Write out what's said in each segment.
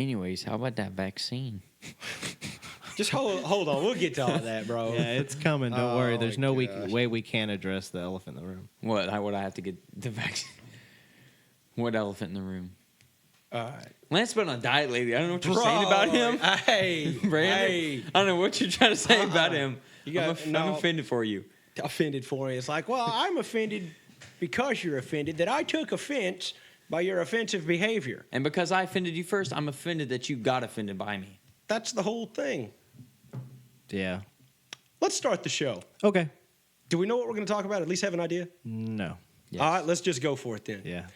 Anyways, how about that vaccine? Just hold on. We'll get to all that, bro. Yeah, it's coming. Don't worry. There's no gosh. way we can't address the elephant in the room. What? How would I have to get the vaccine? What elephant in the room? All right. Lance been on a diet lately. I don't know what you're saying about him. Hey, Brandon. hey. I don't know what you're trying to say about him. I'm no. offended for you. Offended for you. It's like, well, I'm offended because you're offended that I took offense by your offensive behavior. And because I offended you first, I'm offended that you got offended by me. That's the whole thing. Yeah. Let's start the show. Okay. Do we know what we're going to talk about? At least have an idea? No. Yes. All right, let's just go for it then. Yeah.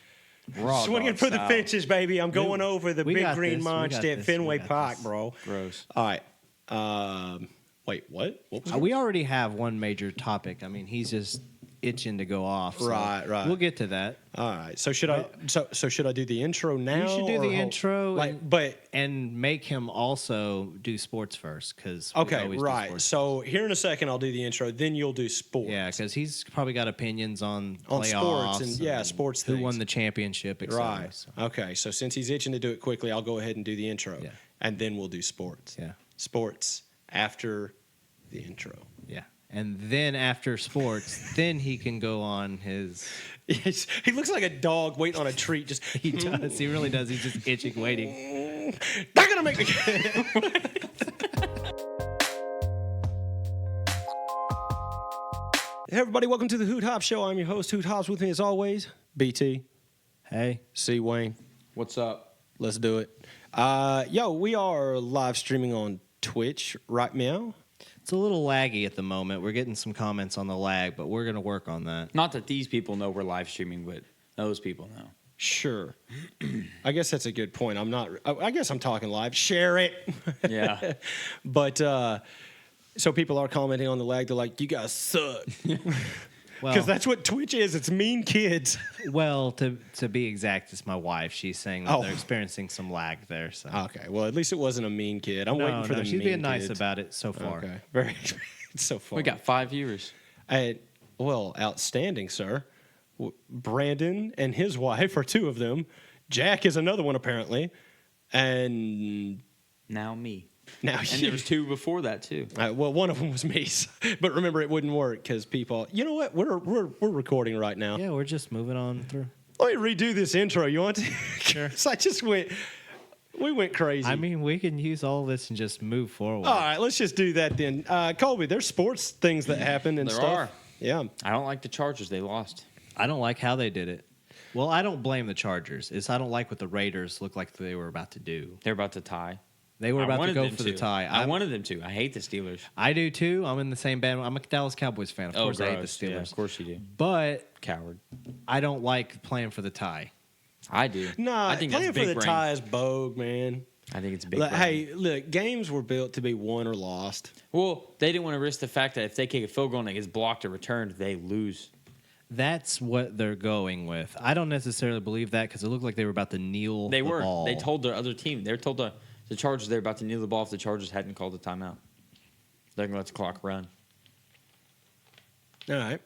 Raw Swinging dog for the style. fences, baby. I'm going over the we big got green this, we got monster at this, Fenway we got Park, this. bro. Gross. All right. Wait, what? What was it? We already have one major topic. I mean, he's just itching to go off. So Right. We'll get to that. All right. So should I? So should I do the intro now? You should do or the hold- intro, but and make him also do sports first, because okay, right. So here in a second, I'll do the intro. Then you'll do sports. Yeah, because he's probably got opinions on On sports playoffs and, sports who things. won the championship, et cetera. Right. So, Okay. So since he's itching to do it quickly, I'll go ahead and do the intro. Yeah. And then we'll do sports. yeah, Sports after the intro. yeah. And then after sports, then he can go on his. Yes, he looks like a dog waiting on a treat. Just He does. He really does. He's just itching, waiting. not gonna make me. Hey everybody, welcome to the Hoot Hop Show. I'm your host, Hoot Hops. With me as always, BT, Hey. C. Wayne. What's up? Let's do it. We are live streaming on Twitch right now. It's a little laggy at the moment. We're getting some comments on the lag, but we're going to work on that. Not that these people know we're live streaming, but those people know. Sure. I guess that's a good point. I guess I'm talking live. Share it. Yeah. But so people are commenting on the lag. They're like, "You guys suck," because that's what Twitch is. It's mean kids. Well, to be exact, it's my wife. She's saying that Oh. they're experiencing some lag there. So Okay. Well, at least it wasn't a mean kid. I'm waiting for the she's mean being nice kids. about it so far. Okay. Very. It's so fun. We got 5 viewers. Well, outstanding, sir. Brandon and his wife are two of them. Jack is another one apparently, and Now me. now And you. there was 2 before that, too. Well, one of them was me, but remember it wouldn't work because people. You know what? We're recording right now. Yeah, we're just moving on through. Let me redo this intro. You want to? Sure. 'Cause I just went. We went crazy. I mean, we can use all this and just move forward. all right, let's just do that then. Colby, there's sports things that happen and There stuff. are. Yeah. I don't like the Chargers. They lost. I don't like how they did it. Well, I don't blame the Chargers. I don't like what the Raiders looked like they were about to do. They're about to tie. They were I about to wanted go them for the tie. I wanted them to. I hate the Steelers. I do too. I'm in the same band. I'm a Dallas Cowboys fan. Of course, I hate the gross. Steelers. Yeah, of course you do. But Coward. I don't like playing for the tie. I do. Nah, I think playing that's for big the brain. tie is bogue, man. I think it's big Look, brain. hey, look, games were built to be won or lost. Well, they didn't want to risk the fact that if they kick a field goal and it gets blocked or returned, they lose. That's what they're going with. I don't necessarily believe that because it looked like they were about to kneel They the were. ball. They told their other team. They were told the Chargers they were about to kneel the ball if the Chargers hadn't called a timeout. They're going to let the clock run. All right.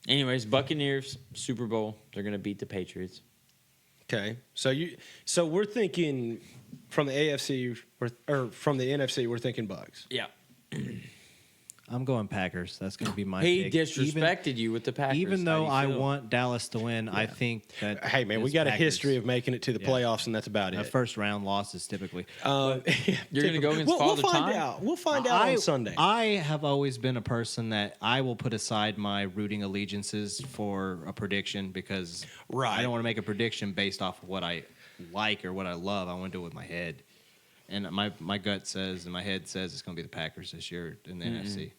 Anyways, Buccaneers, Super Bowl. They're going to beat the Patriots. Okay. So we're thinking from the AFC or from the NFC, we're thinking Bucks. Yeah. I'm going Packers. That's going to be my He pick. disrespected you with the Packers. Even How though do you I feel? want Dallas to win, I think that. Hey, man, we it's got a Packers. history of making it to the Yeah. playoffs, and that's about it. First round losses typically. You're going to go against we'll Father find Time? out. We'll find out on Sunday. I have always been a person that I will put aside my rooting allegiances for a prediction because Right. I don't want to make a prediction based off of what I like or what I love. I want to do it with my head. And my gut says and my head says it's going to be the Packers this year in the NFC.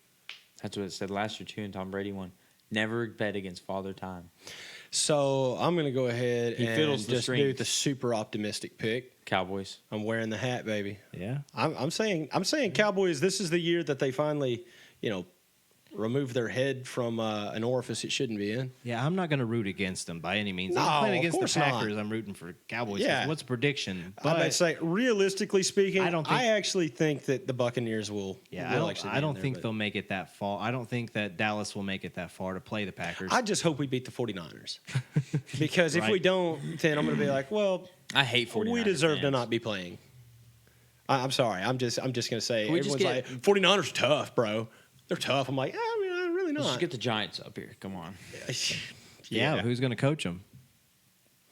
That's what it said last year, too, and Tom Brady won. Never bet against Father Time. So I'm going to go ahead He and fiddles the just do strings. the super optimistic pick. Cowboys. I'm wearing the hat, baby. Yeah. I'm saying Cowboys. This is the year that they finally, remove their head from an orifice it shouldn't be in. Yeah, I'm not going to root against them by any means. No, I'm playing of against the course not. Packers. I'm rooting for Cowboys. Yeah. What's prediction? I might say, realistically speaking, I actually think that the Buccaneers will. Yeah, will actually be I in don't there, think but they'll make it that far. I don't think that Dallas will make it that far to play the Packers. I just hope we beat the 49ers. Because if Right. we don't, then I'm going to be like, well, I hate 49ers we deserve to fans. not be playing. I'm sorry. I'm just going to say, we just everyone's like, 49ers tough, bro. They're tough. I'm like, I mean, I'm really Let's not. just get the Giants up here. Come on. yeah, who's going to coach them?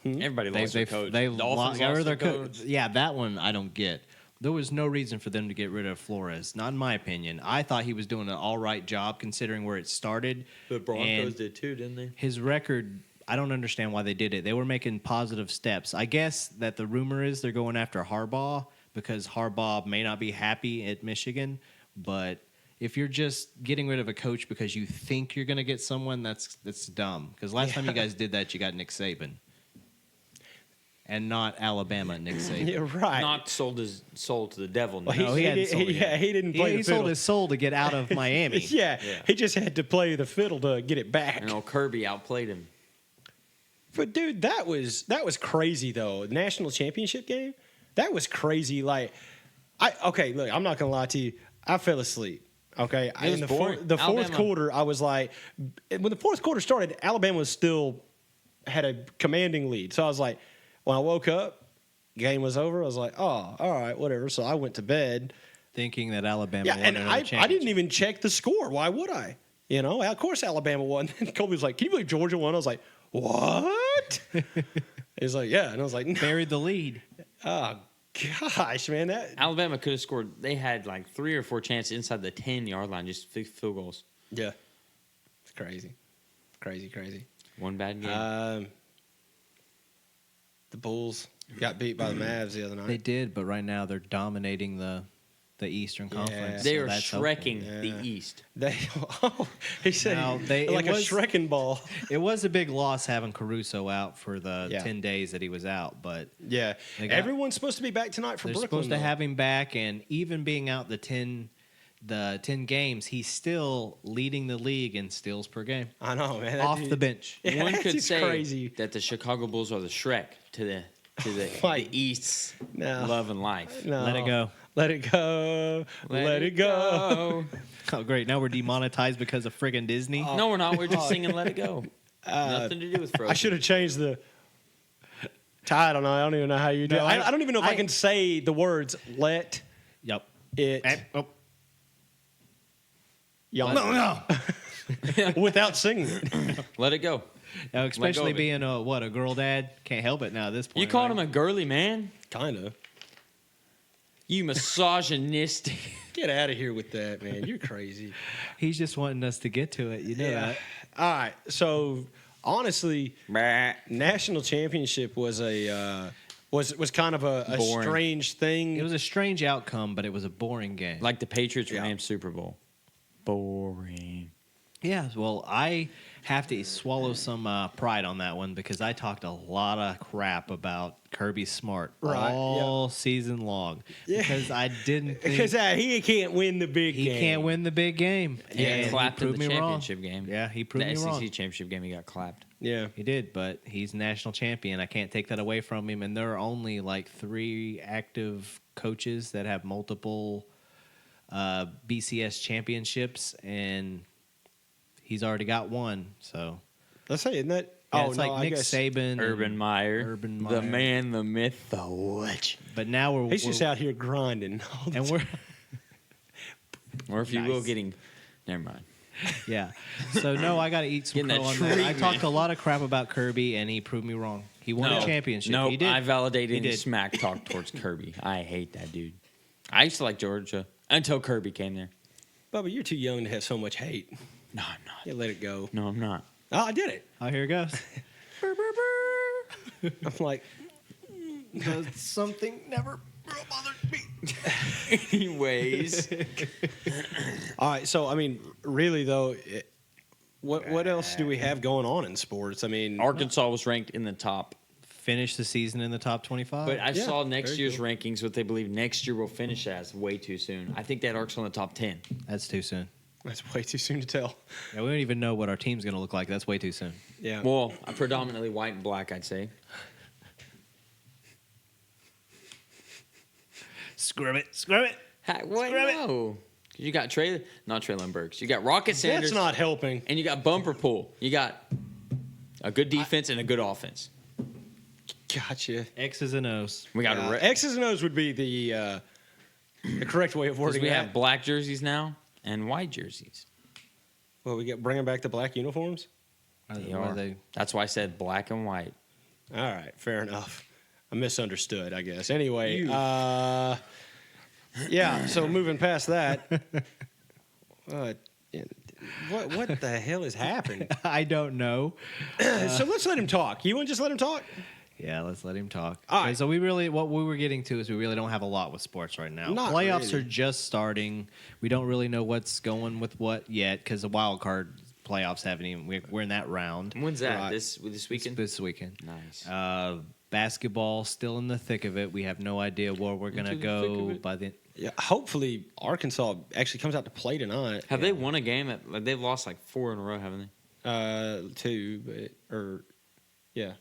Everybody loves their coach. They Dolphins or lost their their coach. Yeah, that one I don't get. There was no reason for them to get rid of Flores, not in my opinion. I thought he was doing an all right job considering where it started. The Broncos and did too, didn't they? his record, I don't understand why they did it. They were making positive steps. I guess that the rumor is they're going after Harbaugh because Harbaugh may not be happy at Michigan, but if you're just getting rid of a coach because you think you're going to get someone, that's dumb. Because last time you guys did that, you got Nick Saban. And not Alabama Nick Saban. Yeah, right. Not sold his soul to the devil. Well, No, he hadn't sold it yet. he didn't play He the sold fiddle. his soul to get out of Miami. yeah, Yeah. he just had to play the fiddle to get it back. And old Kirby outplayed him. But dude, that was crazy though. National championship game, that was crazy. Like, look, I'm not gonna lie to you. I fell asleep. Okay, was in the boring. the fourth Alabama. quarter, I was like, when the fourth quarter started, Alabama was still had a commanding lead. So I was like, when I woke up, game was over. I was like, oh, all right, whatever. So I went to bed. Thinking that Alabama Yeah, won and another I championship. didn't even check the score. Why would I? You know, of course Alabama won. And Colby was like, "Can you believe Georgia won?" I was like, "What?" He's like, "Yeah," and I was like, Buried the lead. "Oh gosh, man, that." Alabama could have scored. They had like 3 or 4 chances inside the 10-yard line, just field goals. Yeah, it's crazy, crazy. One bad game. The Bulls got beat by the Mavs the other night. They did, but right now they're dominating the Eastern Conference. they so are that's shrekking Yeah. the East. They, he said, Now, it like a was- Shrekin ball. It was a big loss having Caruso out for the Yeah. 10 days that he was out, but Yeah, They got- everyone's supposed to be back tonight for they're Brooklyn. supposed to though. have him back, and even being out the 10 games, he's still leading the league in steals per game I know, man. that off dude- the bench. Yeah, One could it's say crazy. that the Chicago Bulls are the Shrek to the Like, East's no. love and life. No. Let it go. Let it go. Let it go. Oh, great! Now we're demonetized because of friggin' Disney. No, we're not. We're just singing "Let It Go." Nothing to do with Frozen. I should have changed the. I don't know. I don't even know how you do. No, it. I don't even know if I can say the words "let Yep. it" Oh. yawn without singing it. Let it go. Now, especially of it. being a girl dad, can't help it now at this point. You called right? him a girly man? Kind of. You misogynistic. Get out of here with that, man. You're crazy. He's just wanting us to get to it. You know that. All right. So honestly, Bah. national championship was a was kind of a Boring. strange thing. It was a strange outcome, but it was a boring game. Like the Patriots Yeah. Rams Super Bowl. Boring. Yeah, well, I have to swallow some pride on that one because I talked a lot of crap about Kirby Smart Right, all season long because I didn't think because he can't win the big he game. can't win the big game. He and got clapped he in proved the me wrong. championship game. Yeah, he proved the me SEC wrong. championship game, he got clapped. Yeah. He did, but he's national champion. I can't take that away from him. And there are only like 3 active coaches that have multiple BCS championships, and he's already got one. So Let's say, isn't that? yeah, oh it's no, like I Nick guess Saban, Urban and- Meyer. Urban The Meyer. man, the myth, the witch. But now we're he's just out here grinding. all the and time. we're Or if you will, Nice. getting. Never mind. yeah. So no, I got to eat some Getting crow that on that. I treatment. talked a lot of crap about Kirby, and he proved me wrong. He won a championship. No, he did. I validated He any did. smack talk towards Kirby. I hate that dude. I used to like Georgia until Kirby came there. Bubba, you're too young to have so much hate. No, I'm not. Yeah, let it go. No, I'm not. Oh, I did it. Oh, here it goes. I'm like, Something never bothered me. Anyways, all right. So I mean, really though, what else do we have going on in sports? I mean, Arkansas was ranked in the top. Finish the season in the top 25. But I Yeah, saw next very year's cool. rankings, what they believe next year will finish as way too soon. I think that Arkansas in the top 10. That's too soon. That's way too soon to tell. Yeah, we don't even know what our team's going to look like. That's way too soon. Yeah. Well, predominantly white and black, I'd say. Screw it. Screw it. What? No. You got not Traylon Burks. You got Rocket Sanders. That's not helping. And you got Bumper Pool. You got a good defense and a good offense. Gotcha. X's and O's. We got X's and O's would be the correct way of because wording we that. have black jerseys now and white jerseys. Well, we get bringing back the black uniforms. They are. That's why I said black and white. All right, fair enough. I misunderstood, I guess. Anyway, yeah. So moving past that, what the hell is happening? I don't know. So let's let him talk. You want to just let him talk? Yeah, let's let him talk. All right. So what we were getting to is we really don't have a lot with sports right now. Not Playoffs really. are just starting. We don't really know what's going with what yet because the wild card playoffs haven't even. We're in that round. When's that? Right. This weekend? This weekend. Nice. Basketball still in the thick of it. We have no idea where we're gonna Into the thick of go it. by the. Yeah. Hopefully, Arkansas actually comes out to play tonight. Have they won a game? They've lost like 4 in a row, haven't they? 2, yeah.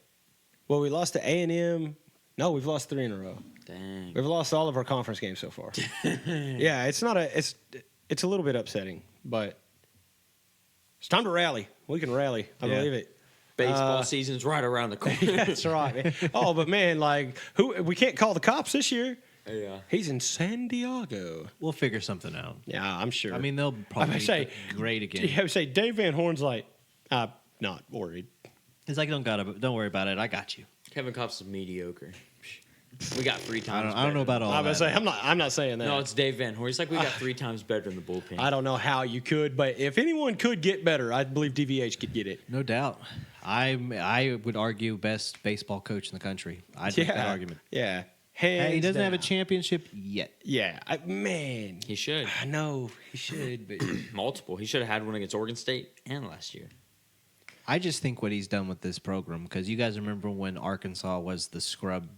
Well, we lost to A&M. No, we've lost 3 in a row. Dang. We've lost all of our conference games so far. Yeah, it's a little bit upsetting, but it's time to rally. We can rally. I Yeah. believe it. Baseball season's right around the corner. That's right, man. Oh, but man, like we can't call the cops this year. Yeah. He's in San Diego. We'll figure something out. Yeah, I'm sure. I mean, they'll probably say- be great again. I would say Dave Van Horn's like, not worried. He's like, don't worry about it. I got you. Kevin Kopp's is mediocre. We got 3 times. I don't know about all I'm that. gonna say I'm not saying that. No, it's Dave Van Horn. He's like, we got 3 times better in the bullpen. I don't know how you could, but if anyone could get better, I believe DVH could get it. No doubt. I would argue best baseball coach in the country. I'd make that argument. Yeah. Hey, he doesn't have a down. championship yet. Yeah, man. He should. I know he should, but Multiple. He should have had one against Oregon State and last year. I just think what he's done with this program, because you guys remember when Arkansas was the scrub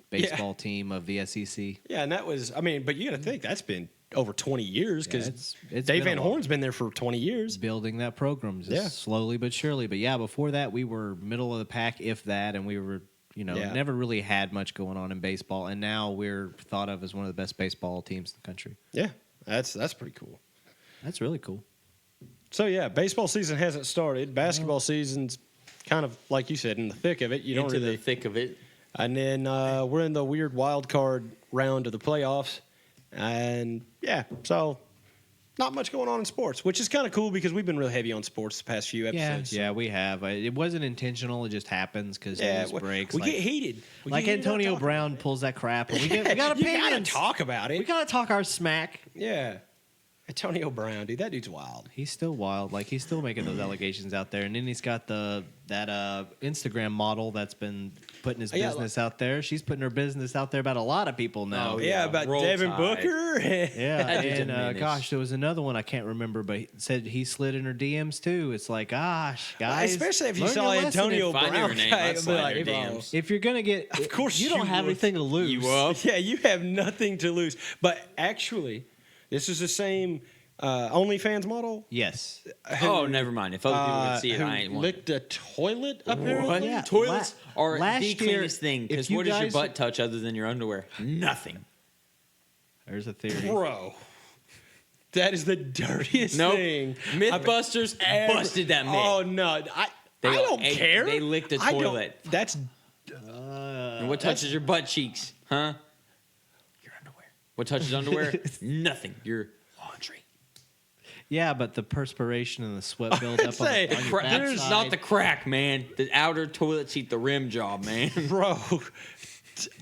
baseball team of the SEC? yeah, and that was. I mean, but you got to think that's been over 20 years because it's Dave been a Van while. Horn's been there for 20 years. Building that program just Yeah. slowly but surely. But yeah, before that, we were middle of the pack, if that, and we were, Yeah. never really had much going on in baseball. And now we're thought of as one of the best baseball teams in the country. Yeah, that's pretty cool. That's really cool. So yeah, baseball season hasn't started. Basketball season's kind of like you said in the thick of it. You don't Into really. the thick of it. And then we're in the weird wild card round of the playoffs. And yeah, so not much going on in sports, which is kind of cool because we've been real heavy on sports the past few episodes. Yeah, we have. It wasn't intentional. It just happens because news breaks. we get heated. We like get heated on Antonio talking Brown about it. pulls that crap, and we got You gotta opinions. talk about it. We gotta talk our smack. Yeah. Antonio Brown, dude, that dude's wild. He's still wild. Like he's still making those allegations out there, and then he's got that Instagram model that's been putting his Yeah, business out there. She's putting her business out there about a lot of people now. Oh, Yeah, yeah, about Roll Devin Tide. Booker. Yeah, That dude's a and menace. gosh, there was another one I can't remember, but he said he slid in her DMs too. It's like, gosh, guys, Especially if you learn saw your lesson. Antonio If I knew Brown. her name, guy, I'd I'd be slide like, in her bro, DMs. If you're gonna get, Of course you don't you have would. anything to lose. You up? Yeah, you have nothing to lose. But actually, this is the same OnlyFans model. Yes. Oh, never mind. If other people can see it, who I ain't one. licked a toilet apparently. What? Yeah, Toilets are last the year, cleanest thing. if Because you what does your guys- butt touch other than your underwear? Nothing. There's a theory. Bro, that is the dirtiest Nope. thing. Mythbusters busted that myth. Oh no, I don't care. They licked a I don't- toilet. That's And what touches your butt cheeks? Huh? Your underwear. What touches underwear? Nothing. Your laundry. Yeah, but the perspiration and the sweat build up on, say, on your There's backside. not the crack, man. The outer toilet seat, the rim job, man. bro.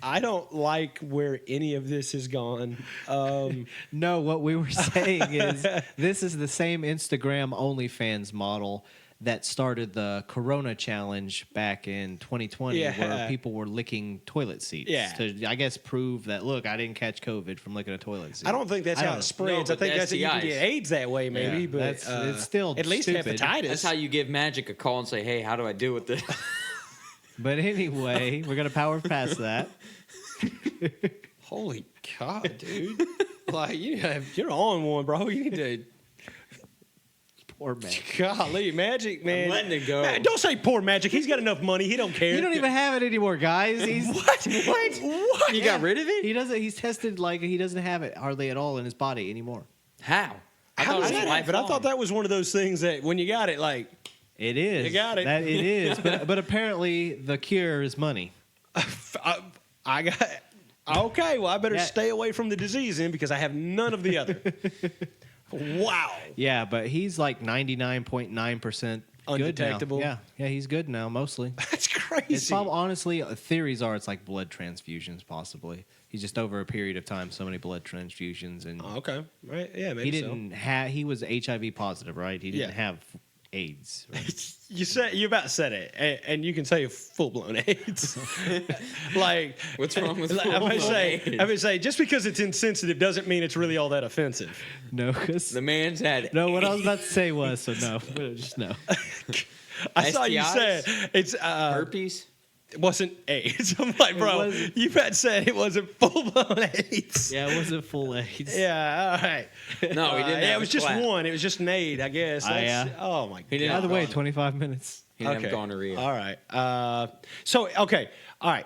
I don't like where any of this has gone. No, what we were saying is this is the same Instagram OnlyFans model that started the Corona Challenge back in 2020, Yeah. where people were licking toilet seats. Yeah. To, I guess, prove that, look, I didn't catch COVID from licking a toilet seat. I don't think that's I how don't it know. spreads. No, I think but that's how you can STIs. get AIDS that way, maybe. Yeah, but that's- it's still at least stupid. hepatitis. That's how you give Magic a call and say, hey, how do I deal with this? But anyway, we're going to power past that. Holy God, dude! Like you're on one, bro. You need to Poor Magic. Golly, Magic, man. I'm letting it go. Man, don't say poor Magic. He's got enough money. He don't care. You don't even have it anymore, guys. He's, What? What? You got rid of it? he doesn't. He's tested like he doesn't have it hardly at all in his body anymore. How? How does it was that happen? I thought lifelong. that was one of those things that when you got it, like, It is. You got it. That it is. But apparently the cure is money. I got. Okay, well, I better Yeah. stay away from the disease then because I have none of the other. Wow. Yeah, but he's like 99.9% Undetectable. Good now. Yeah, he's good now mostly. That's crazy. It's probably honestly theories are it's like blood transfusions possibly. He's just over a period of time so many blood transfusions and Oh, okay. Right. Yeah, maybe he didn't have he was HIV positive, right? He didn't Yeah. have AIDS. Right? You about said it, and you can say full blown AIDS. Like, What's wrong with I'm gonna full-blown say, AIDS? I'm gonna say, just because it's insensitive doesn't mean it's really all that offensive. No, 'cause- The man's had no. What I was about to say was so no, just no. I saw you STIs? said it's herpes. it wasn't AIDS. I'm like, bro, wasn't. you had said it wasn't full blown AIDS. Yeah, it wasn't full AIDS. Yeah, all right. No, he didn't. Yeah, have it was a just clap. one. It was just Nate, I guess. Yeah. Oh my He didn't god. By the way, God. 25 minutes. He didn't have gonorrhea. All right. So okay. All right.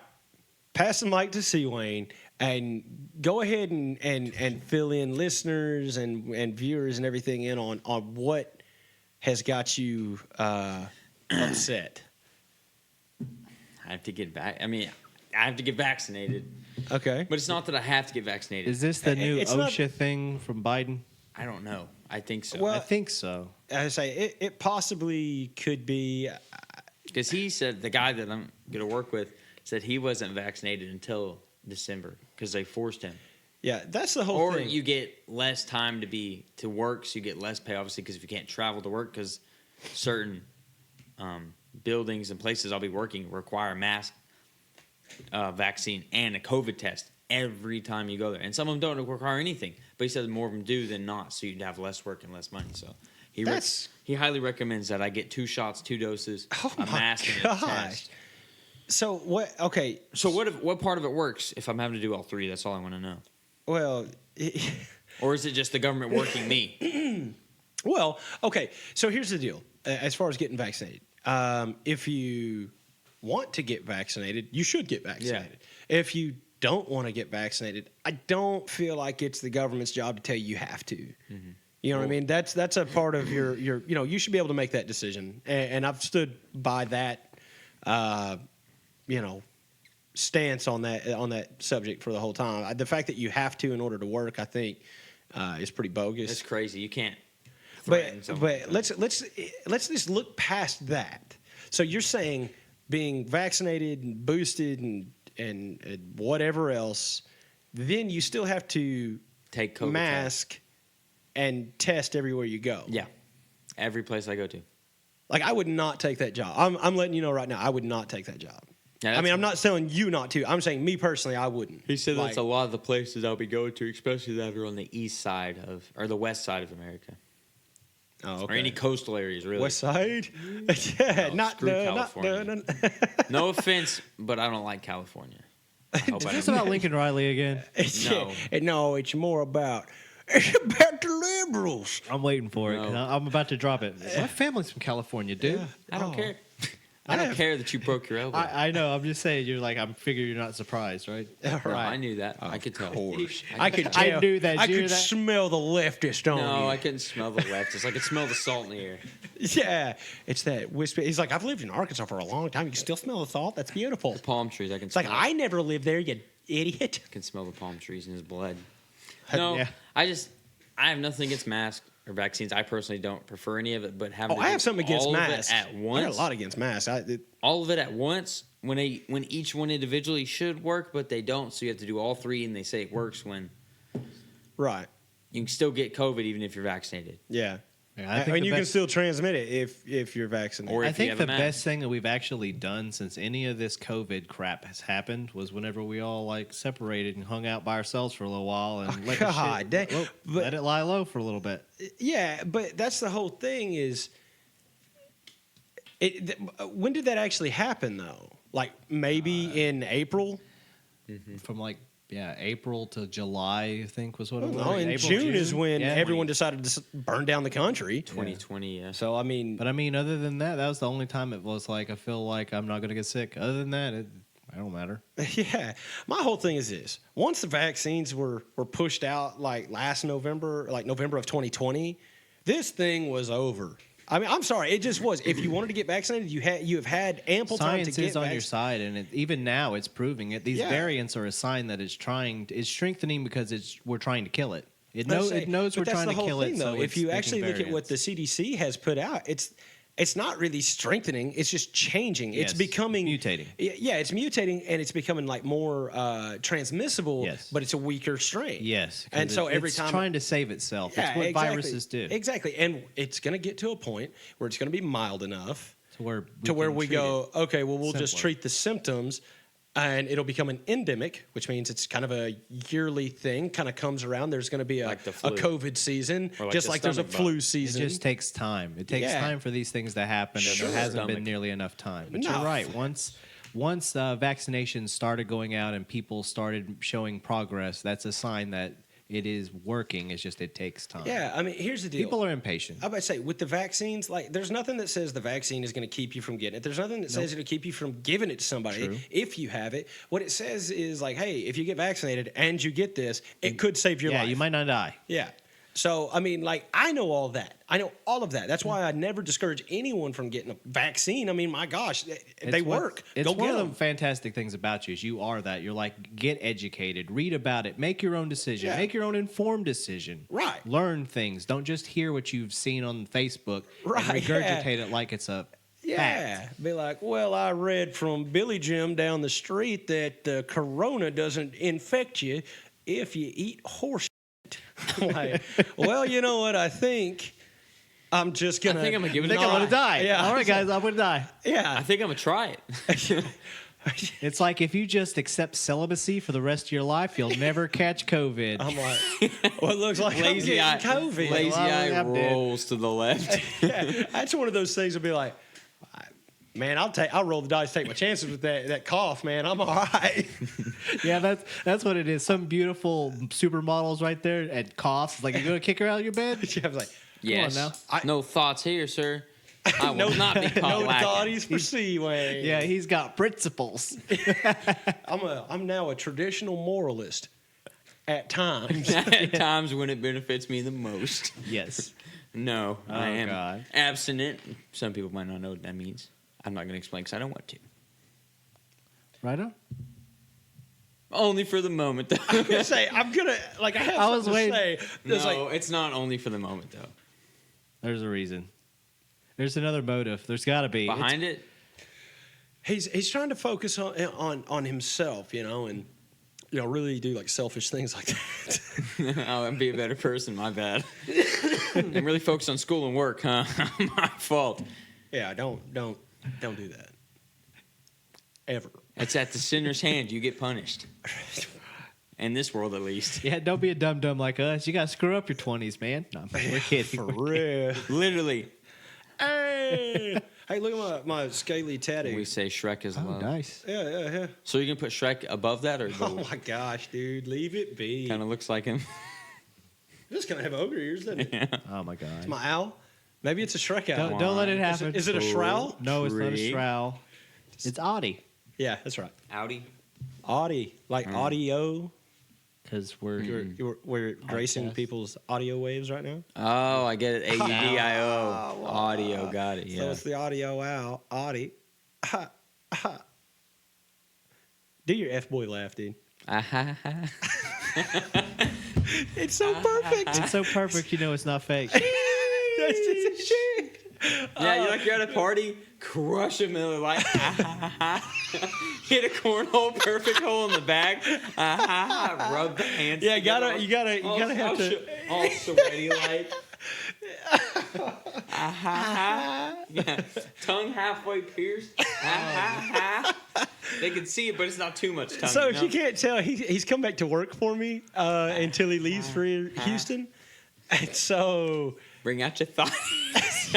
Pass the mic to C. Wayne and go ahead and fill in listeners and viewers and everything in on what has got you upset. I have to get back. I mean, I have to get vaccinated, Okay. but it's not that I have to get vaccinated. Is this the new It's not- OSHA thing from Biden? I don't know. I think so. Well, I think so. As I say, it possibly could be. Because he said, the guy that I'm going to work with said he wasn't vaccinated until December because they forced him. Yeah, that's the whole Or thing. you get less time to work, so you get less pay, obviously, because if you can't travel to work, because certain buildings and places I'll be working require a mask, vaccine, and a COVID test every time you go there. And some of them don't require anything, but he said more of them do than not, so you'd have less work and less money. So he he highly recommends that I get 2 shots, 2 doses, Oh a my mask, and a gosh. test. So what? Okay. So what part of it works if I'm having to do all 3? That's all I want to know. Well. Or is it just the government working me? Well, okay. So here's the deal. As far as getting vaccinated, if you want to get vaccinated, you should get vaccinated. If you don't want to get vaccinated, I don't feel like it's the government's job to tell you have to. Mm-hmm. You know what I mean? That's a part of your you should be able to make that decision. And I've stood by that, stance on that subject for the whole time. The fact that you have to in order to work, I think, is pretty bogus. It's crazy. You can't. But threaten someone. let's just look past that. So you're saying being vaccinated and boosted and whatever else, then you still have to Take COVID mask and test everywhere you go. Yeah, every place I go to. Like I would not take that job. I'm letting you know right now. I would not take that job. Yeah, I that's- mean, I'm not telling you not to. I'm saying me personally, I wouldn't. He said Like, that's a lot of the places I'll be going to, especially that are on the east side or the west side of America, oh, or okay. any coastal areas. Really, West Side. Yeah, No, not screw no, California. no. no offense, but I don't like California. I hope Is I this don't- about Lincoln Riley again? No, it's more about the liberals. I'm waiting for it. No. I'm about to drop it. My family's from California, dude. I don't Oh. care. I don't care that you broke your elbow. I know. I'm just saying. You're like. I'm figure you're not surprised, right? All No, right. I knew that. I could tell. I could I tell. knew that. I Did you hear could that? smell the leftist on No, you. I couldn't smell the leftist. I could smell the salt in the air. Yeah, it's that whisper. He's like, I've lived in Arkansas for a long time. You can still smell the salt. That's beautiful. Palm trees. I can. It's like smell. I never lived there, you idiot. I can smell the palm trees in his blood. No, Yeah. I have nothing against masks or vaccines. I personally don't prefer any of it, but having Oh, to I do have something against all of it masks. at I got once. a lot against masks. All of it at once when each one individually should work, but they don't. So you have to do all 3, and they say it works when Right. you can still get COVID even if you're vaccinated. Yeah. Yeah, I think and the you can best- still transmit it if you're vaccinated. Or I if you think have the a mask. best thing that we've actually done since any of this COVID crap has happened was whenever we all like separated and hung out by ourselves for a little while and let, the God, shit, that- low- but- let it lie low for a little bit. Yeah, but that's the whole thing is when did that actually happen though? Like maybe in April? From like April to July, I think was what it was. No, in April, June is when Yeah. everyone decided to burn down the country. 2020. Yeah. So I mean, But I mean, other than that, that was the only time it was like I feel like I'm not going to get sick. Other than that, it don't matter. yeah, my whole thing is this: once the vaccines were pushed out, like last November, like November of 2020, this thing was over. I mean, I'm sorry, it just was. If you wanted to get vaccinated, you have had ample time to Science get is on your side, and even now it's proving it. These Yeah. variants are a sign that it's strengthening because we're trying to kill it. It knows But we're that's trying the to whole kill thing, it. though. So if you it's actually making look at what the variants. CDC has put out, it's not really strengthening. It's just changing. It's Yes, becoming mutating. Yeah, it's mutating, and it's becoming like more transmissible. Yes. But it's a weaker strain. Yes, 'cause and so every it's time trying to save itself. That's what viruses do. Exactly, and it's going to get to a point where it's going to be mild enough To where where can we treat go, it. okay, well, we'll just simpler. treat the symptoms, and it'll become an endemic, which means it's kind of a yearly thing, kind of comes around. There's going to be a Like the flu. COVID season, Or like just the like there's a stomach flu bug. It season. just takes time. It takes Yeah. time for these things to happen, Sure. and there hasn't Stomach. been nearly enough time. But No. you're right. Once vaccinations started going out and people started showing progress, that's a sign that it is working. It's just it takes time. Yeah, I mean, here's the deal. People are impatient. I about to say, with the vaccines, like, there's nothing that says the vaccine is going to keep you from getting it. There's nothing that says it'll keep you from giving it to somebody True. if you have it. What it says is, like, hey, if you get vaccinated and you get this, it could save your Yeah, life. you might not die. Yeah. So, I mean, like, I know all that. I know all of that. That's why I never discourage anyone from getting a vaccine. I mean, my gosh, they It's what- work. It's Go one get of them. the fantastic things about you is you are that. You're like, get educated, read about it, make your own decision, Yeah. make your own informed decision. Right. Learn things. Don't just hear what you've seen on Facebook Right, and yeah. regurgitate it like it's a Yeah. fact. Be like, well, I read from Billy Jim down the street that the corona doesn't infect you if you eat horse shit. I'm like, well, you know what? I think I'm just going to. I think I'm gonna give it I a think I'm try. gonna die. Yeah. All right, guys, I'm gonna die. I Yeah. think I'm gonna try it. It's like if you just accept celibacy for the rest of your life, you'll never catch COVID. I'm like, well, it looks like Lazy I'm eye. getting COVID. Lazy Well, eye I'm dead. rolls to the left. Yeah, that's one of those things to be like, man, I'll roll the dice, take my chances with that cough, man. I'm all right. Yeah, that's what it is. Some beautiful supermodels right there and coughs. Like, you're gonna kick her out of your bed? I was like, Yes. now. No thoughts here, sir. I will no, not be caught no lacking. thoughties for Seaway. Yeah, he's got principles. I'm now a traditional moralist at times. At times when it benefits me the most. Yes. No, I am God. abstinent. Some people might not know what that means. I'm not going to explain because I don't want to. Right on. Only for the moment, though. I'm gonna say I have I was something to waiting. say. No, It's like, it's not only for the moment, though. There's a reason. There's another motive. There's got to be. Behind it, he's trying to focus on himself, and really do like selfish things like that. I'll be a better person. My bad. I'm really focused on school and work, huh? My fault. Yeah, don't do that. Ever. It's at the sinner's hand you get punished. In this world, at least. Yeah, don't be a dum dum like us. You got to screw up your 20s, man. No, we're kidding. For real. Literally. Hey, look at my scaly tattoo. We say Shrek is Oh, love. nice. Yeah. So you can put Shrek above that, or Oh my gosh, dude, leave it be. kind of looks like him? This kind of have ogre ears, doesn't it? Yeah. Oh, my God. It's my owl. Maybe it's a Shrek owl. Don't let it happen. Is it a shroud? No, it's not a Tree. shroud. It's Audie. Yeah, that's right. Audi. Audi, like audio. Because we're. We're gracing Podcast. people's audio waves right now. Oh, I get it. AUDIO. Audio. Got it. So Yeah. it's the audio owl. Audi. Do your F boy laugh, dude. It's so perfect. It's so perfect, you know it's not fake. That's just shit. Yeah, you're at a party, crush a Miller Lite, hit a cornhole, perfect hole in the back, rub the hands. Yeah, together. you gotta have to. all sweaty like. Yeah, tongue halfway pierced. They can see it, but it's not too much tongue. So you if know? you can't tell, he's come back to work for me until he leaves for Houston, and so Bring out your thoughts.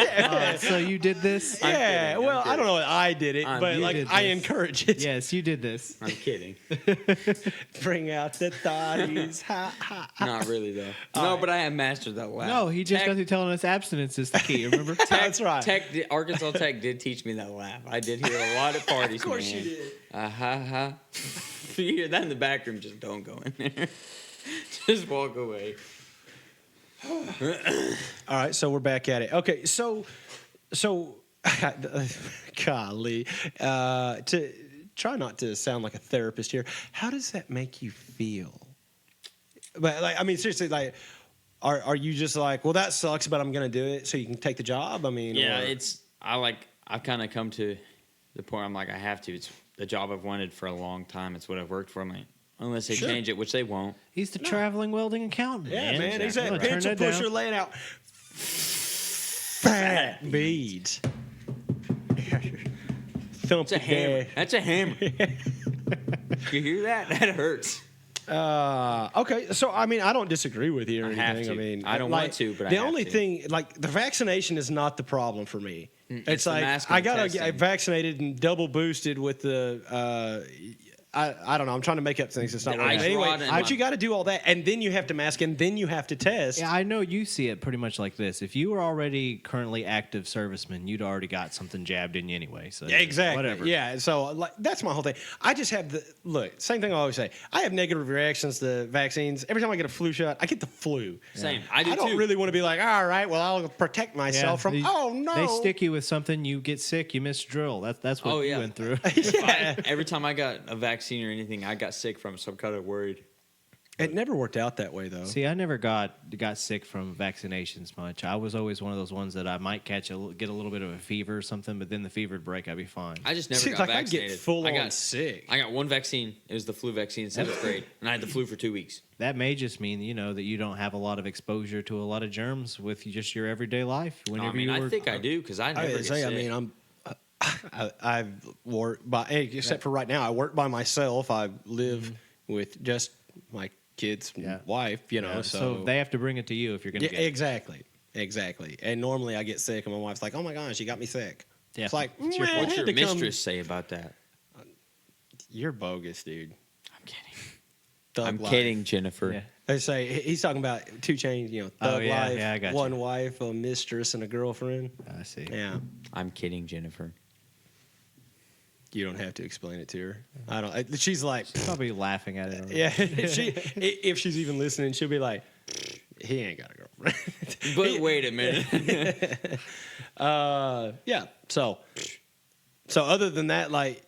So you did this? Yeah, kidding, well, I'm I don't know that I did it, but you like did I this. encourage it. Yes, you did this. I'm kidding. Bring out the thotties. Ha, ha, ha. Not really though. No, but I have mastered that laugh. No, he just Tech- got through telling us abstinence is the key. Remember? That's right. Arkansas Tech did teach me that laugh. I did hear a lot at parties. Of course man. you did. Ha ha. If you hear that in the back room, just don't go in there. Just walk away. All right, so we're back at it. Okay, so, golly, to try not to sound like a therapist here. How does that make you feel? But like, I mean, seriously, like, are you just like, well, that sucks, but I'm gonna do it so you can take the job? I mean, Yeah, or- I've kind of come to the point I'm like, I have to. It's the job I've wanted for a long time. It's what I've worked for. I'm like, unless they Sure. change it, which they won't. He's the traveling welding accountant. yeah, man, he's Exactly. that Turn pencil that down. pusher laying out fat beads. Thump That's a it hammer. there. That's a hammer. You hear that? That hurts. Okay, so I mean, I don't disagree with you or I anything. have to. I mean, I don't like, want to, but I the have only to. thing, like, the vaccination is not the problem for me. It's the like mask and I the gotta get testing. vaccinated and double boosted with the. I don't know. I'm trying to make up things. It's not The working. ice Anyway, rod and but my- you got to do all that, and then you have to mask, and then you have to test. Yeah, I know you see it pretty much like this. If you were already currently active serviceman, you'd already got something jabbed in you anyway. So Yeah, exactly. Whatever. Yeah. So like that's my whole thing. I just have the look. Same thing I always say. I have negative reactions to vaccines. Every time I get a flu shot, I get the flu. Same. I do don't too. really want to be like, all right, well, I'll protect Yeah, myself from. they- Oh no! They stick you with something, you get sick, you miss drill. That's what Oh, you yeah. went through. Every time I got a vaccine or anything, I got sick from it, so I'm kind of worried. It never worked out that way though. See, I never got sick from vaccinations much. I was always one of those ones that I might get a little bit of a fever or something, but then the fever would break, I'd be fine. I just never See, got like, I vaccinated. get full I on got sick. I got one vaccine. It was the flu vaccine in 7th grade, and I had the flu for 2 weeks. That may just mean, that you don't have a lot of exposure to a lot of germs with just your everyday life. Whenever I mean, you I were, think I do because I never I get say, sick. I mean, I've worked by except for right now. I work by myself. I live with just my kids and Yeah. wife. Yeah, so they have to bring it to you if you're going to Yeah, get it. exactly. And normally I get sick, and my wife's like, "Oh my gosh, you got me sick." Yeah. It's like, It's your "Man, fault. I What's had your to come-" mistress say about that? You're bogus, dude. I'm kidding. Thug I'm life. kidding, Jennifer. Yeah. They say he's talking about 2 Chainz. Thug yeah, life, yeah, I got one you. wife, a mistress, and a girlfriend. I see. Yeah, I'm kidding, Jennifer. you don't have to explain it to her. I don't. She's like, Probably laughing at it. yeah. If she's even listening, she'll be like, he ain't got a girlfriend. But wait a minute. Yeah. So other than that, like,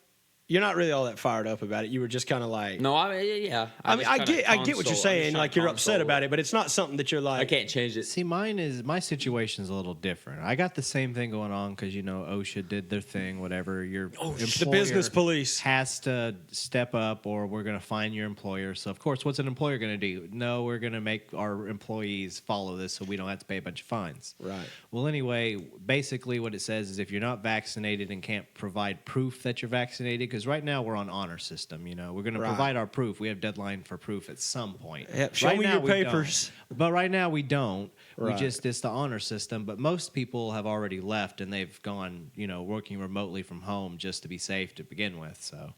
you're not really all that fired up about it. You were just kind of like, No, yeah. I mean, I just kinda get what you're console- I'm saying. just Like, trying you're to upset console about her. it, but it's not something that you're like. I can't change it. See, my situation's a little different. I got the same thing going on because OSHA did their thing. Whatever your the business police. has to step up, or we're going to fine your employer. So of course, what's an employer going to do? No, we're going to make our employees follow this, so we don't have to pay a bunch of fines. Right. Well, anyway, basically what it says is if you're not vaccinated and can't provide proof that you're vaccinated, because right now we're on honor system. We're going to Right. provide our proof. We have deadline for proof at some point. Yep, show me now your we don't. papers. But right now we don't. Right. It's the honor system. But most people have already left and they've gone, working remotely from home just to be safe to begin with. So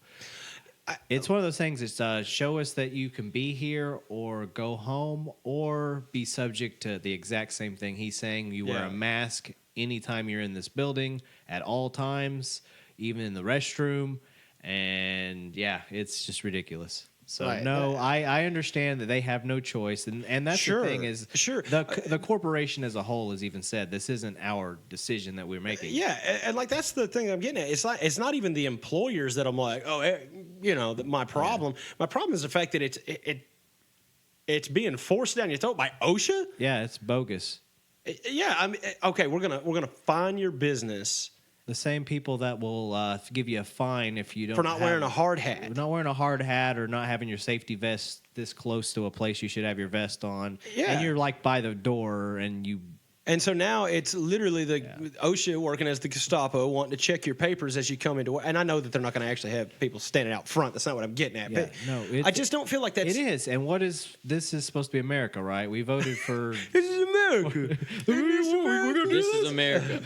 it's one of those things. It's show us that you can be here or go home or be subject to the exact same thing he's saying. You wear Yeah. a mask anytime you're in this building at all times, even in the restroom. And yeah, it's just ridiculous. So Right. no, I understand that they have no choice, and that's Sure, the thing is sure. the corporation as a whole has even said this isn't our decision that we're making. Yeah, and like that's the thing I'm getting at. It's not even the employers that I'm like, oh, that my problem. My problem is the fact that it's being forced down your throat by OSHA. Yeah, it's bogus. Yeah, I mean, okay, we're gonna fine your business The same people that will give you a fine if you don't for not wearing a hard hat, hat. not wearing a hard hat, or not having your safety vest this close to a place you should have your vest on. Yeah. And you're like by the door, and you. And so now it's literally the OSHA working as the Gestapo, wanting to check your papers as you come into work. And I know that they're not going to actually have people standing out front. That's not what I'm getting at. Yeah, but no, I just don't feel like that's. It is, and this is supposed to be America, right? We voted for. This is America. We're going do This this. is America.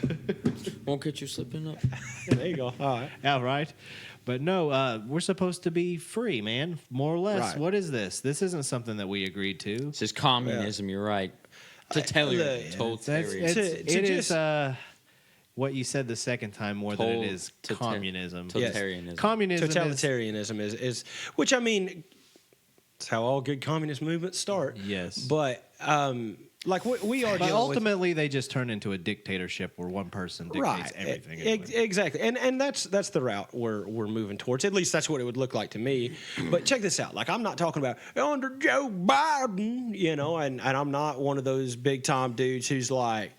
Won't get you slipping up. There you go. All right. Yeah, right. But no, we're supposed to be free, man. More or less. Right. What is this? This isn't something that we agreed to. This is communism. You're right. Totalitarian. look, Totalitarian. It is what you said the second time more than it is Total- communism. Totalitarianism. Communism is, Totalitarianism is, which I mean, it's how all good communist movements start. Yes. But like we are but dealing ultimately they just turn into a dictatorship where one person with, dictates right, everything. exactly, and that's the route we're moving towards. At least that's what it would look like to me. But check this out. Like I'm not talking about under Joe Biden, you know, and I'm not one of those big time dudes who's like,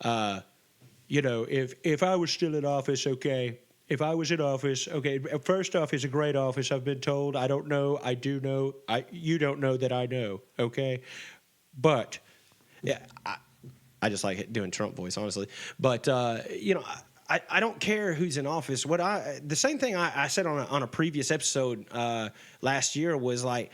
you know, if I was still in office, okay. If I was in office, okay. First off, it's a great office. I've been told. I don't know. I do know. You don't know that I know. Okay, but yeah, I just like doing Trump voice, honestly. But you know, I don't care who's in office. The same thing I said on a previous episode last year was like,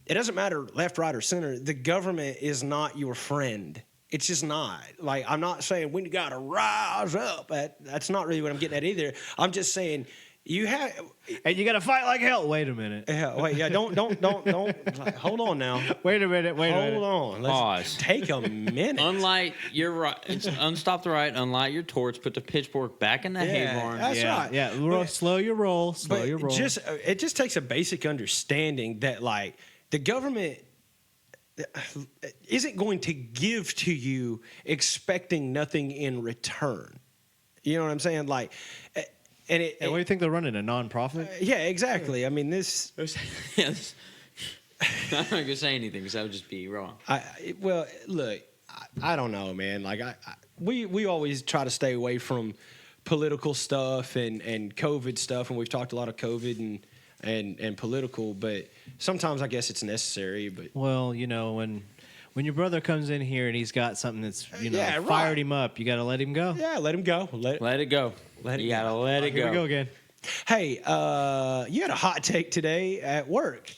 it doesn't matter left, right, or center. The government is not your friend. It's just not. Like, I'm not saying we got to rise up. That's not really what I'm getting at either. I'm just saying you have. And you got to fight like hell. Wait a minute. Yeah, wait, yeah, don't. Like, hold on now. Wait a minute. Wait a minute. Hold on. Let's Pause. take a minute. Unlight your right. Unstop the right. Unlight your torch. Put the pitchfork back in the hay Yeah, barn. that's yeah, right. yeah. But- Slow your roll. Slow your roll. It just takes a basic understanding that like the government isn't going to give to you expecting nothing in return. You know what I'm saying? Like, and it. Hey, what do you think they're running a nonprofit? Yeah, exactly. I mean, this. Yes. I'm not gonna say anything because that would just be wrong. Well, look, I don't know, man. Like, we always try to stay away from political stuff and COVID stuff, and we've talked a lot of COVID and political, but sometimes I guess it's necessary. But Well, you know, when your brother comes in here and he's got something that's, you know, Yeah, right. fired him up, you got to let him go. yeah, let him go. Let it go. Let it you go. gotta let it Here go. we go again. Hey, you had a hot take today at work,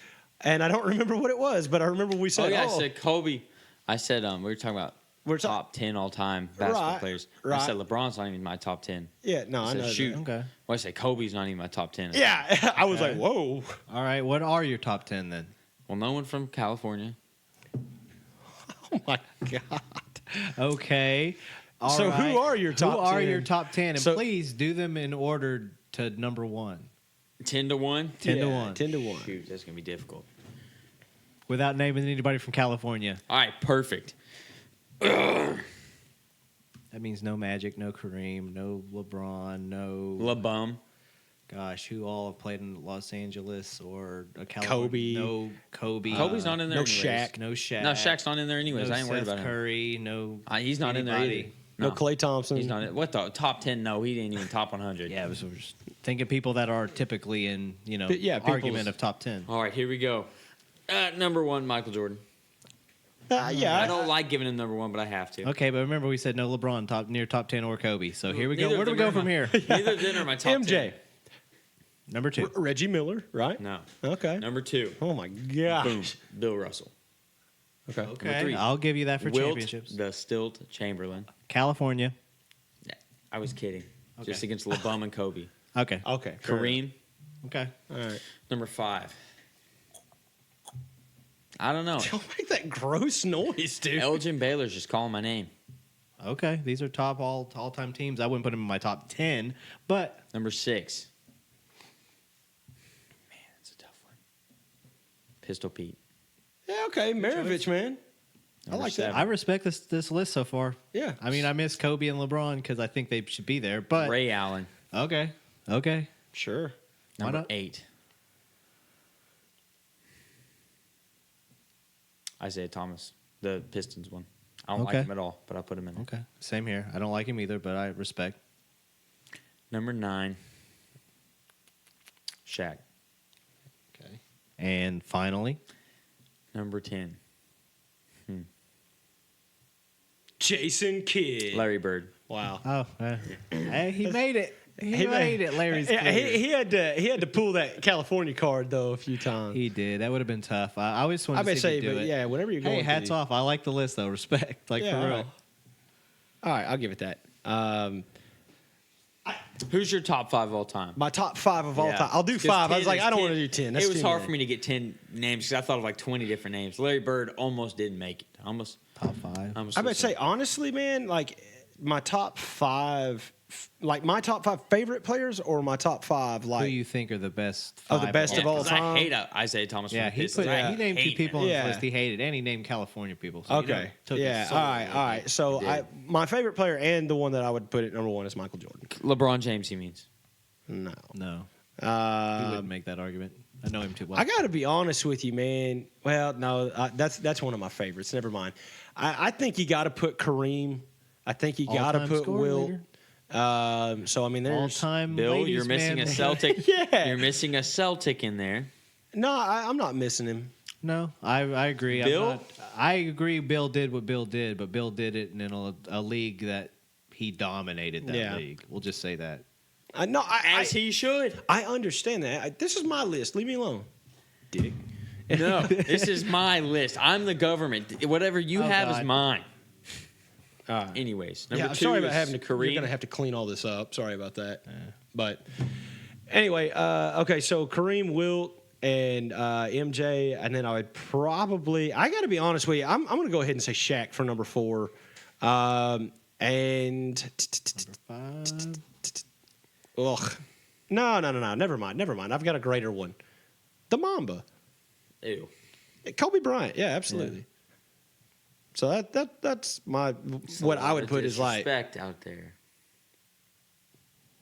and I don't remember what it was, but I remember we Oh said, yeah, I said Kobe. I said we were talking about We're top 10 all time basketball Right, players. right. I said LeBron's not even my top 10. yeah, no, I said know. that. shoot. Okay. Well, I say Kobe's not even my top 10. Yeah, I was like, whoa. All right. What are your top 10 then? Well, no one from California. Oh my god. Okay. All So who right. are your top Who are 10? your top 10? And So- please do them in order to number 1. 10 to 1. 10 to Yeah, 1. 10 to 1. Shoot, that's gonna be difficult. Without naming anybody from California. All right, perfect. That means no Magic, no Kareem, no LeBron, no LeBum. gosh, who all have played in Los Angeles or a California? Kobe. No Kobe. Kobe's not in there. no anyways. Shaq. No Shaq. No, Shaq's not in there anyways. No I ain't worried Seth about him. Curry. No. He's not in there anybody. either. No Klay Thompson. He's not in. What the top 10? No, he ain't even top 100. Yeah, so we're just thinking people that are typically in, you know, But yeah, people's- argument of top 10. All right, here we go. Number 1, Michael Jordan. Yeah, I don't like giving him number 1, but I have to. Okay, but remember we said no LeBron near top 10 or Kobe. So here we go. Neither Where of do we them go are from my- here? Neither of them are my top MJ. 10. Number 2. Reggie Miller, right? No. Okay. Number 2. Oh my gosh. Boom. Bill Russell. Okay. Okay, 3. I'll give you that for Wilt championships. the Stilt Chamberlain. California. I was kidding. Okay. Just against LeBum and Kobe. Okay. Okay. fair Kareem. Okay. enough. All right. Number 5. I don't know. Don't make that gross noise, dude. Elgin Baylor's just calling my name. Okay. These are top all-time teams. I wouldn't put them in my top 10, but Number 6. Man, that's a tough one. Pistol Pete. Yeah, okay. Maravich, man. I Number like that. 7. I respect this list so far. Yeah. I mean, I miss Kobe and LeBron because I think they should be there. But Ray Allen. okay. Sure. Why Number not? 8. Isaiah Thomas, the Pistons one. I don't Okay. like him at all, but I put him in there. Okay. Same here. I don't like him either, but I respect. Number 9. Shaq. Okay. And finally, Number 10. Jason Kidd. Larry Bird. Wow. hey, he made it. He made it. Larry's Yeah, clear. he had to pull that California card though a few times. He did. That would have been tough. I always wanted I to may see say, him do but it. yeah, whenever you're going. Hey, hats off. I like the list though. Respect. Like Yeah. for real. All right, I'll give it that. Who's your top 5 of all time? My top 5 of all Yeah. time. I'll do 'Cause 5. I 10 was like, is I don't 10. want to do 10. That's It was too hard many. for me to get 10 names because I thought of like 20 different names. Larry Bird almost didn't make it. Almost. Top 5. almost I would was- say honestly, man, like my top 5, like my top 5 favorite players, or my top 5 Who like you think are the best? Oh, the 5 best of all 'cause time? I hate Isaiah Thomas. Yeah, from the he Pistons. put. I He named 2 hate people him. on Yeah. the list he hated, and he named California people. So okay, took it yeah, so all right, well. all right. So He did. my favorite player and the one that I would put at number 1 is Michael Jordan. LeBron James, he means. No, No, he wouldn't make that argument. I know him too well. I got to be honest with you, man. Well, no, that's one of my favorites. Never mind. I think you got to put Kareem. I think you got to All-time put score Wilt. leader. So I mean, All there's time. Bill, you're missing a Celtic. Yeah. You're missing a Celtic in there. no. I'm not missing him. No, I agree. Bill? I agree. Bill did what Bill did, but Bill did it in a league that he dominated. That Yeah. league. We'll just say that. No, As he should. I understand that. This is my list. Leave me alone, Dick. No, this is my list. I'm the government. Whatever you Oh, have is God. mine. All right. Anyways, Yeah, number I'm 2 sorry is about having to. You're Kareem. gonna have to clean all this up. Sorry about that. But anyway, okay. So Kareem, Wilt, and MJ, and then I would probably. I got to be honest with you. I'm gonna go ahead and say Shaq for number 4. And ugh, no. Never mind. I've got a greater one. The Mamba, Ew. Kobe Bryant. Yeah, absolutely. So that's my what I would put is like Disrespect out there.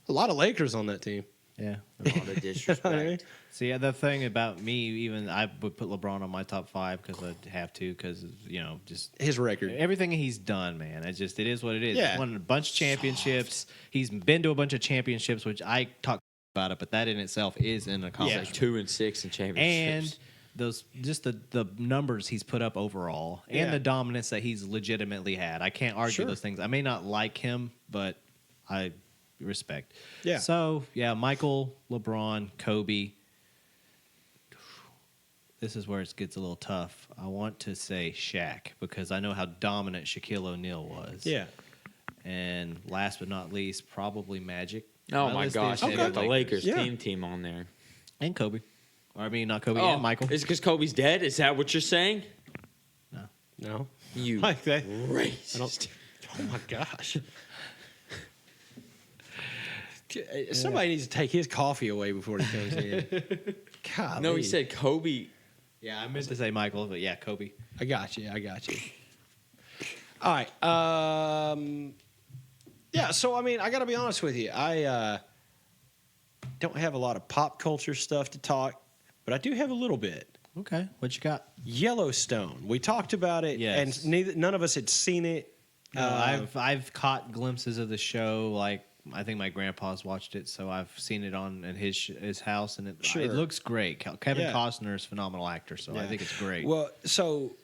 a lot of Lakers on that team. Yeah. A lot of disrespect. You know what I mean? See, yeah, the thing about me, even I would put LeBron on my top 5 because I'd have to, because just His record. everything he's done, man. It is what it is. Yeah. He's won a bunch of championships. He's been to a bunch of championships, which I talk about it, but that in itself is an accomplishment. Like 2 and 6 in championships. And those just the numbers he's put up overall and Yeah. the dominance that he's legitimately had. I can't argue Sure. those things. I may not like him, but I respect. Yeah. So yeah, Michael, LeBron, Kobe. This is where it gets a little tough. I want to say Shaq because I know how dominant Shaquille O'Neal was. Yeah. And last but not least, probably Magic. oh my list gosh, is you got the Lakers Yeah. team on there. and Kobe. Or, I mean, not Kobe Oh, and Michael. Is it because Kobe's dead? Is that what you're saying? No. You Like that. racist. Oh my gosh. Somebody needs to take his coffee away before he comes in. God. No, he said Kobe. Yeah, I meant to say Michael, but yeah, Kobe. I got you. All right. Yeah. So I mean, I got to be honest with you. I don't have a lot of pop culture stuff to talk, but I do have a little bit. Okay, what you got? Yellowstone. We talked about it, Yes. and none of us had seen it. I've caught glimpses of the show. Like I think my grandpa's watched it, so I've seen it on at his house, and it Sure. looks great. Kevin Yeah. Costner is a phenomenal actor, so I Yeah. think it's great. Well, so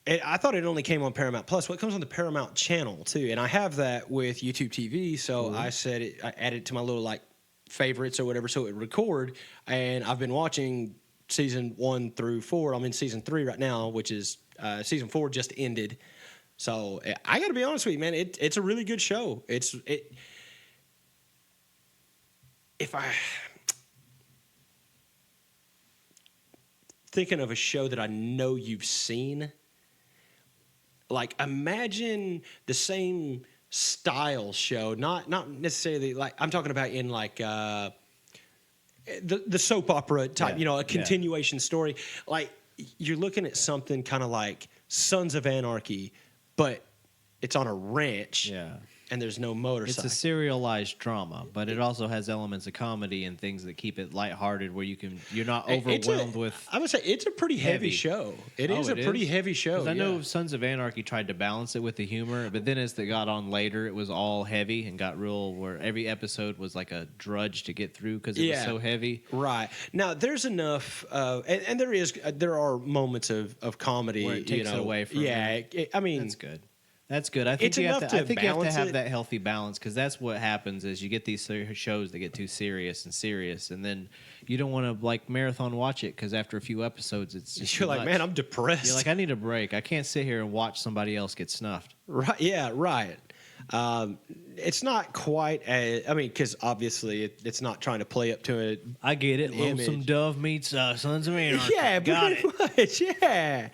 I thought it only came on Paramount Plus. Well, it comes on the Paramount channel too, and I have that with YouTube TV. So I added it to my little like favorites or whatever, so it would record. And I've been watching season 1 through 4. I'm in season 3 right now, which is season 4 just ended. So I got to be honest with you, man. It's a really good show. If I thinking of a show that I know you've seen, like imagine the same style show, not necessarily like I'm talking about in like the soap opera type, Yeah, a continuation story. Like you're looking at something kind of like Sons of Anarchy, but it's on a ranch. yeah. And there's no It's motorcycle. a serialized drama, but it also has elements of comedy and things that keep it lighthearted, where you're not overwhelmed with. I would say it's a pretty heavy heavy. show. It Oh, is a pretty heavy show. 'Cause I know yeah. Sons of Anarchy tried to balance it with the humor, but then as they got on later, it was all heavy and got real. Where every episode was like a drudge to get through because it was so heavy. Right. Now there's enough, and there are moments of comedy Where it takes it away from Yeah, I mean, That's good. That's good. I think It's you have enough to. I to think you have to balance have it. that healthy balance because that's what happens is you get these shows that get too serious, and then you don't want to like marathon watch it because after a few episodes, it's just you're too like, much. man, I'm depressed. You're like, I need a break. I can't sit here and watch somebody else get snuffed. Right. Yeah. Right. It's not quite as, I mean, because obviously it's not trying to play up to it. I get it. Image. Lonesome Dove meets Sons of Anarchy. Yeah, got pretty it. much. Yeah.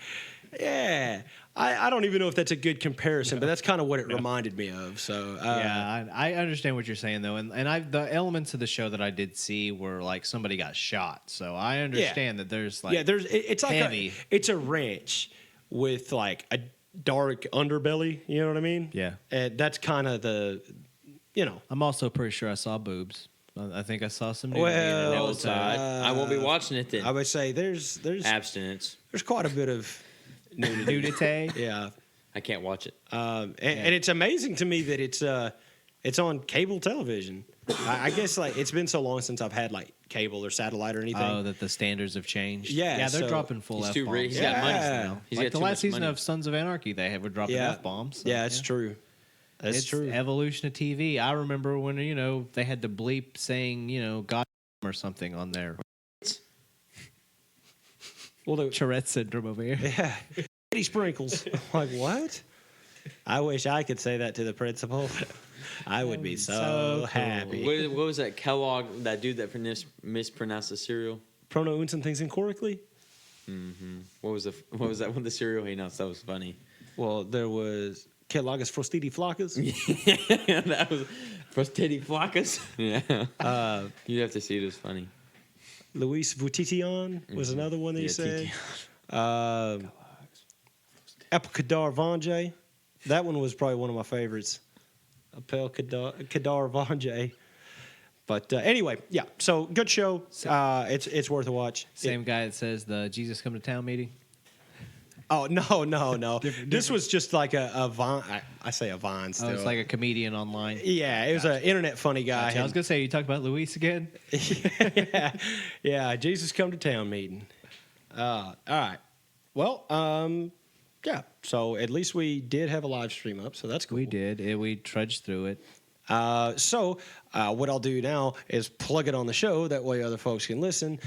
Yeah. I don't even know if that's a good comparison, but that's kind of what it reminded me of. So Yeah, I understand what you're saying though, and the elements of the show that I did see were like somebody got shot, so I understand that there's like it's like heavy. it's a ranch with like a dark underbelly. You know what I mean? Yeah. And that's kind of the, you know. I'm also pretty sure I saw boobs. I think I saw some nudity Well, in it. No, it's not. I won't be watching it then. I would say there's Abstinence. quite a bit of nudity. Nudity. Yeah. I can't watch it. And it's amazing to me that it's on cable television. I guess like it's been so long since I've had like cable or satellite or anything. Oh, that the standards have changed. Yeah, yeah, they're so dropping full He's F too bombs. rich. He's got money Yeah. now. He's Like got the too last much season money. of Sons of Anarchy, they were dropping yeah, F bombs. So, yeah, it's true. That's It's true. evolution of TV. I remember when they had to bleep saying God or something on there. Well, Tourette syndrome over here. yeah, Eddie Sprinkles. Like what? I wish I could say that to the principal. I would be so cool. happy. What was that Kellogg? That dude that mispronounced the cereal. Prono uns and things incorrectly. What was that one? The cereal he announced. That was funny. Well, there was Kellogg's Frostity Flockers. That was Frostity Flockus. Yeah. You'd have to see it. It was funny. Luis Vutitian was another one that he Yeah, said. Apelkadar Vanjay. That one was probably one of my favorites. Apelkadar Vanjay. But anyway, yeah. So good show. It's worth a watch. Same guy that says the Jesus Come to Town meeting. Oh no. This was just like a Vine. I say a Vine still. Oh, it's like a comedian online. Yeah, it was an internet funny guy. Gotcha. I was gonna say you talked about Luis again. yeah. Jesus come to town meeting. All right. Well, yeah. So at least we did have a live stream up, so that's cool. We did. We trudged through it. So what I'll do now is plug it on the show. That way other folks can listen.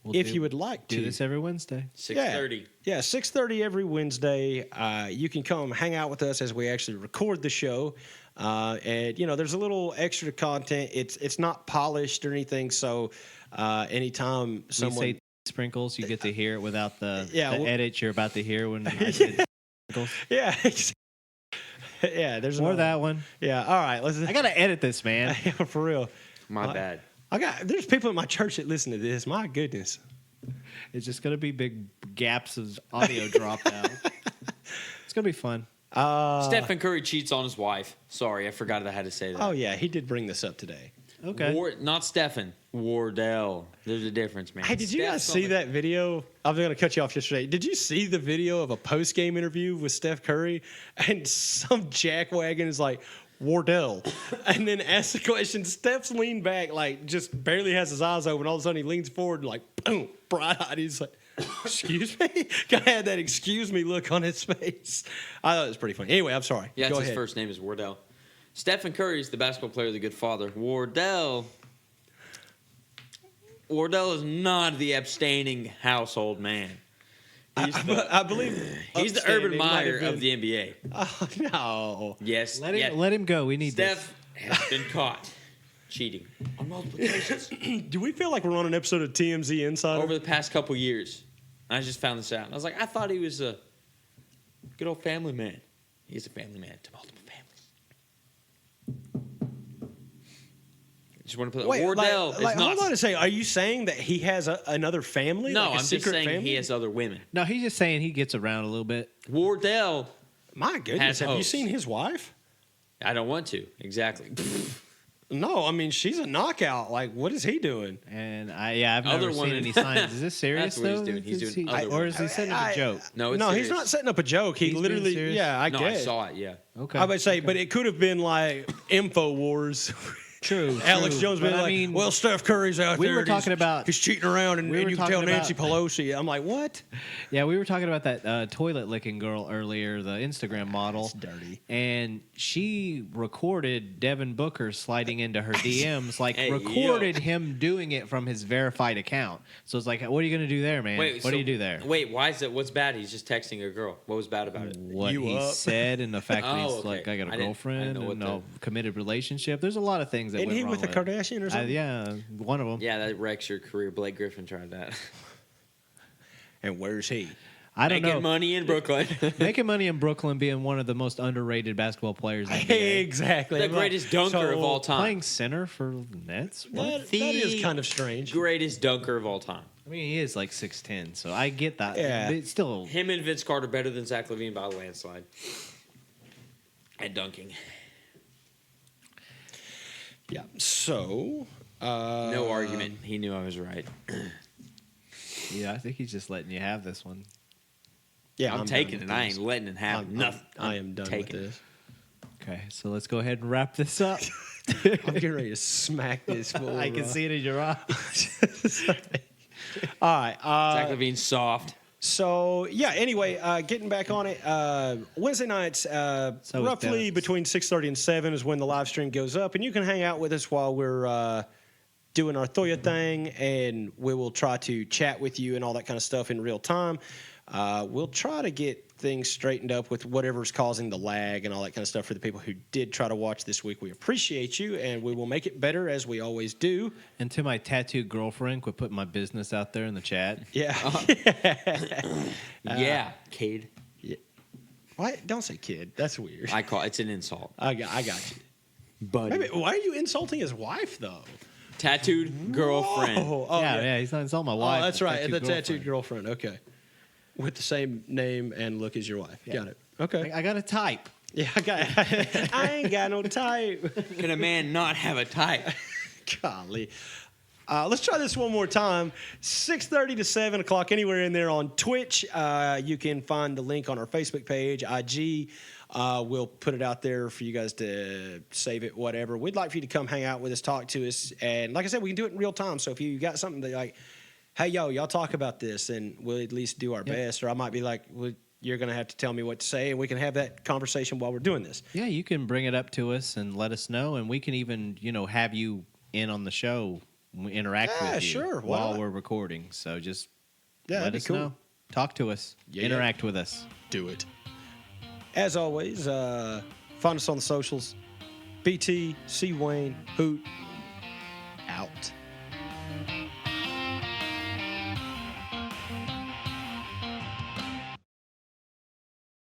If you would like to Do this every Wednesday. 6:30. Yeah, 6:30 every Wednesday. You can come hang out with us as we actually record the show. And there's a little extra content. It's not polished or anything. So anytime someone We say sprinkles, you get to hear it without the well- edit you're about to hear when I said sprinkles. yeah, yeah, there's Or another- that one. Yeah, all right. Let's. I gotta edit this, man. Yeah, for real. My bad. There's people at my church that listen to this. My goodness. It's just gonna be big gaps of audio dropped out. It's gonna be fun. Stephen Curry cheats on his wife. Sorry, I forgot I had to say that. Oh yeah, he did bring this up today. Okay. Not Stephen. Wardell. There's a difference, man. Hey, did you guys Steph's see on the- that video? I'm going to cut you off yesterday. Did you see the video of a post-game interview with Steph Curry? And some jackwagon is like, Wardell. And then asks the question. Steph's leaned back, like, just barely has his eyes open. All of a sudden, he leans forward and, like, boom, bright-eyed. He's like, excuse me? Guy had that excuse me look on his face. I thought it was pretty funny. Anyway, I'm sorry. Yeah, Go his ahead. first name is Wardell. Stephen Curry is the basketball player, the good father. Wardell is not the abstaining household man. I believe He's the upstanding Urban might Meyer have of been- the NBA. Oh, no. Yes. Let him go. We need Steph has been caught cheating on multiple occasions Do we feel like we're on an episode of TMZ Insider? over the past couple years. I just found this out. I was like, I thought he was a good old family man. He's a family man to multiple families. Just want to put Wait, Wardell is not. hold on a second. Are you saying that he has another family? No, like a I'm just secret saying family? he has other women. No, he's just saying he gets around a little bit. Wardell, My goodness, has have you hosts. seen his wife? I don't want to. Exactly. No, I mean she's a knockout. Like, what is he doing? And I've Other never seen women- any signs. Is this serious That's what he's though? doing. He's Is doing he- other or is he setting up a joke? No, it's no, he's serious. not setting up a joke. He He's being literally, serious? yeah, I No, get I it. saw it. Yeah. Okay. I would say, but it could have been like InfoWars. True. Alex true. Jones But being I like, mean, well, Steph Curry's out we there. were and talking about- he's cheating around, and, we were and you can tell talking Nancy about- Pelosi. I'm like, what? yeah, we were talking about that toilet licking girl earlier, the Instagram model. That's dirty. And she recorded Devin Booker sliding into her DMs, like Hey, recorded him doing it from his verified account. So it's like, what are you going to do there, man? What do you do there? Wait, why is it? What's bad? He's just texting a girl. What was bad about it? What You he up? said and the fact that Oh, he's like, okay. I got a I didn't girlfriend know what and a committed relationship. There's a lot of things that Isn't went he wrong with a Kardashian or something? yeah, one of them. Yeah, that wrecks your career. Blake Griffin tried that. And where's he? I don't Making know. money in Brooklyn. Making money in Brooklyn, being one of the most underrated basketball players in the NBA. Exactly. The I'm like, greatest dunker of all time. Playing center for Nets? What? That is kind of strange. Greatest dunker of all time. I mean, he is like 6'10", so I get that. Yeah. But it's still, Him and Vince Carter better than Zach LaVine by a landslide. At dunking. Yeah. So. No argument. He knew I was right. yeah, I think he's just letting you have this one. Yeah, I'm taking it. I ain't letting it happen. I'm, Nothing. I am done with taking it. this. Okay, so let's go ahead and wrap this up. I'm getting ready to smack this fool. I can see it in your eyes. All right. Zach LaVine's soft. So yeah. Anyway, getting back on it. Wednesday nights, So is roughly Dennis. between 6:30 and 7 is when the live stream goes up, and you can hang out with us while we're doing our Thoya thing, and we will try to chat with you and all that kind of stuff in real time. We'll try to get things straightened up with whatever's causing the lag and all that kind of stuff for the people who did try to watch this week. We appreciate you, and we will make it better as we always do. And to my tattooed girlfriend, quit putting my business out there in the chat. Yeah. Yeah, Cade. Why? Don't say kid. That's weird. I call it's an insult. I got you. Buddy. Maybe, why are you insulting his wife, though? Tattooed girlfriend. Oh, yeah, he's not. It's all my wife. Oh, that's the right. The tattooed tattooed girlfriend. Okay. With the same name and look as your wife. Yeah. Got it. Okay. I got a type. Yeah, I ain't got no type. Can a man not have a type? Golly. Let's try this one more time. 6:30 to 7 o'clock, anywhere in there on Twitch. You can find the link on our Facebook page, IG. We'll put it out there for you guys to save it, whatever. We'd like for you to come hang out with us, talk to us. And like I said, we can do it in real time. So if you got something that like, hey, y'all talk about this, and we'll at least do our best. Or I might be like, well, you're going to have to tell me what to say, and we can have that conversation while we're doing this. Yeah, you can bring it up to us and let us know, and we can even, have you in on the show, interact Yeah, with you sure, why while not? we're recording. So just Yeah, let that'd be us cool. know. Talk to us. Yeah. Interact with us. Do it. As always, find us on the socials. BT, C. Wayne, Hoot,